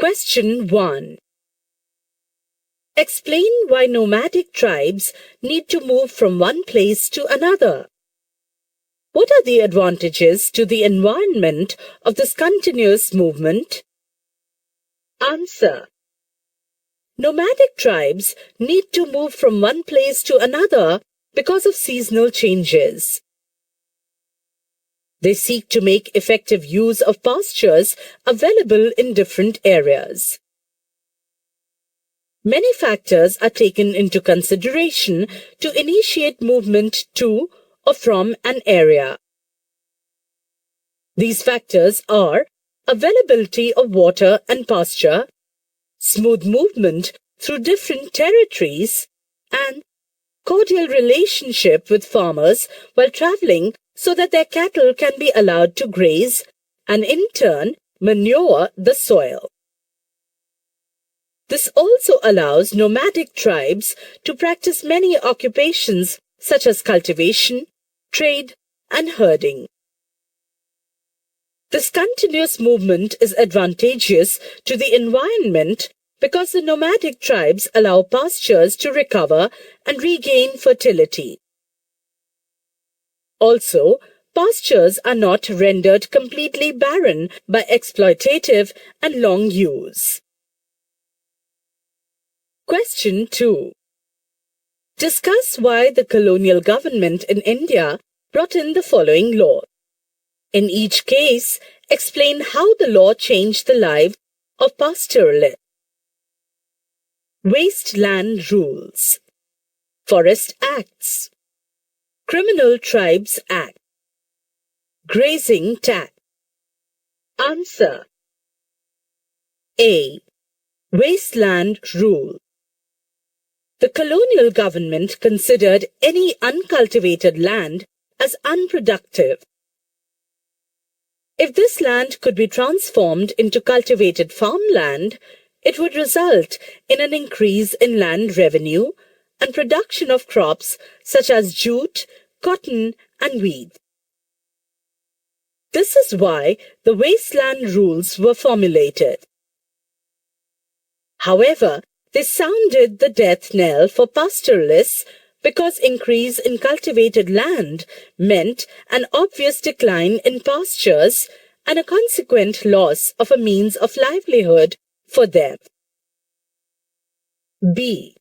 Question 1. Explain why nomadic tribes need to move from one place to another. What are the advantages to the environment of this continuous movement? Answer. Nomadic tribes need to move from one place to another because of seasonal changes. They seek to make effective use of pastures available in different areas. Many factors are taken into consideration to initiate movement to or from an area. These factors are availability of water and pasture, smooth movement through different territories, and cordial relationship with farmers while traveling so that their cattle can be allowed to graze and in turn manure the soil. This also allows nomadic tribes to practice many occupations such as cultivation, trade, and herding. This continuous movement is advantageous to the environment because the nomadic tribes allow pastures to recover and regain fertility. Also, pastures are not rendered completely barren by exploitative and long use. Question 2. Discuss why the colonial government in India brought in the following law. In each case, explain how the law changed the lives of pastoralists. Wasteland Rules, Forest Acts, Criminal Tribes Act, Grazing Tax. Answer. A. Wasteland Rule. The colonial government considered any uncultivated land as unproductive. If this land could be transformed into cultivated farmland, it would result in an increase in land revenue and production of crops such as jute, cotton, and wheat. This is why the wasteland rules were formulated. However, they sounded the death knell for pastoralists because increase in cultivated land meant an obvious decline in pastures and a consequent loss of a means of livelihood for them. B.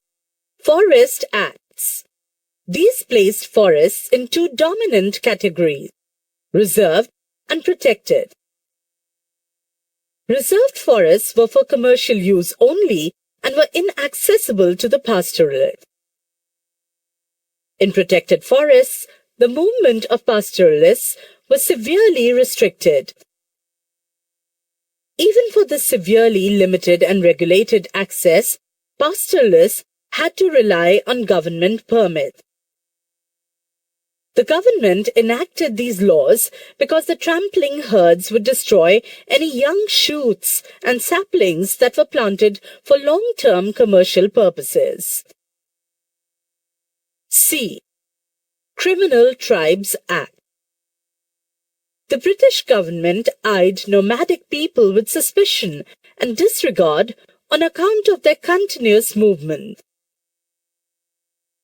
Forest Acts. These placed forests in two dominant categories, reserved and protected. Reserved forests were for commercial use only and were inaccessible to the pastoralists. In protected forests, the movement of pastoralists was severely restricted. Even for this severely limited and regulated access, pastoralists had to rely on government permits. The government enacted these laws because the trampling herds would destroy any young shoots and saplings that were planted for long-term commercial purposes. C. Criminal Tribes Act. The British government eyed nomadic people with suspicion and disregard on account of their continuous movement.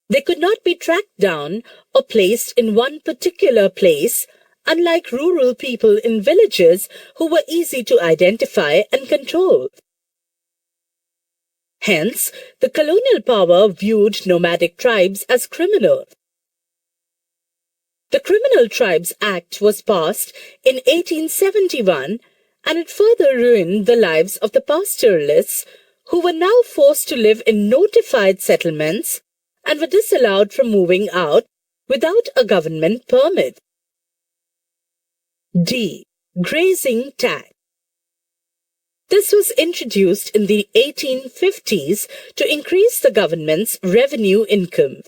They could not be tracked down or placed in one particular place, unlike rural people in villages who were easy to identify and control. Hence, the colonial power viewed nomadic tribes as criminal. The Criminal Tribes Act was passed in 1871 and it further ruined the lives of the pastoralists who were now forced to live in notified settlements and were disallowed from moving out without a government permit. D. Grazing Tax. This was introduced in the 1850s to increase the government's revenue income.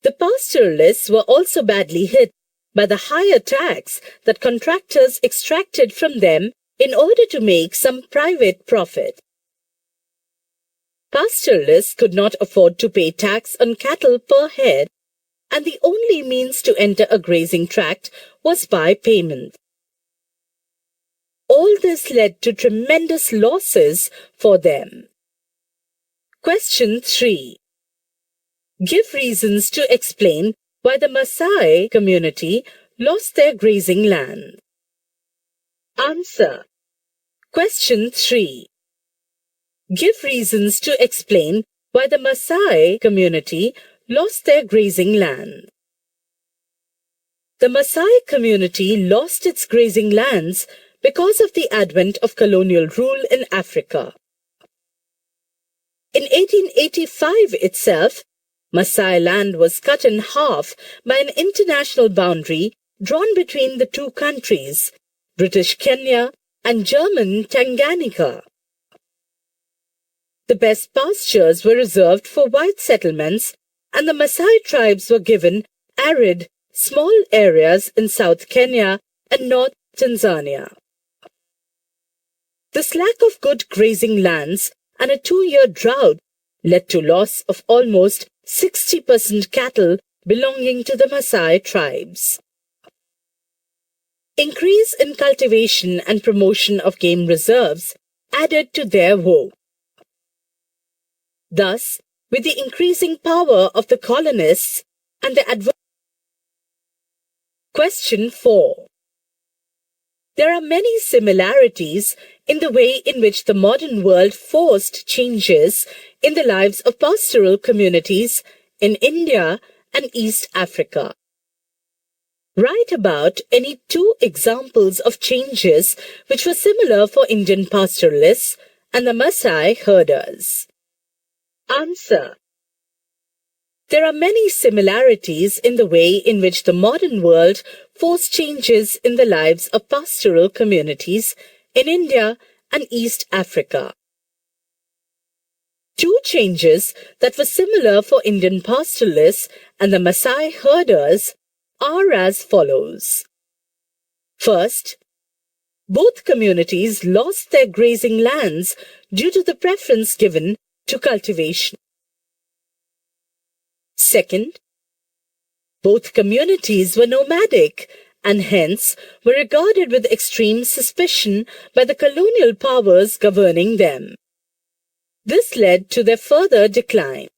The pastoralists were also badly hit by the higher tax that contractors extracted from them in order to make some private profit. Pastoralists could not afford to pay tax on cattle per head, and the only means to enter a grazing tract was by payment. All this led to tremendous losses for them. Question 3. Give reasons to explain why the Maasai community lost their grazing land. Answer. Question 3. Give reasons to explain why the Maasai community lost their grazing land. The Maasai community lost its grazing lands because of the advent of colonial rule in Africa. In 1885 itself, Maasai land was cut in half by an international boundary drawn between the two countries, British Kenya and German Tanganyika. The best pastures were reserved for white settlements, and the Maasai tribes were given arid, small areas in South Kenya and North Tanzania. This lack of good grazing lands and a 2-year drought led to loss of almost 60% cattle belonging to the Maasai tribes. Increase in cultivation and promotion of game reserves added to their woe. Thus, with the increasing power of the colonists and the Question 4. There are many similarities in the way in which the modern world forced changes in the lives of pastoral communities in India and East Africa. Write about any 2 examples of changes which were similar for Indian pastoralists and the Maasai herders. Answer. There are many similarities in the way in which the modern world forced changes in the lives of pastoral communities in India and East Africa. 2 changes that were similar for Indian pastoralists and the Maasai herders are as follows. First, both communities lost their grazing lands due to the preference given to cultivation. Second, both communities were nomadic and hence were regarded with extreme suspicion by the colonial powers governing them. This led to their further decline.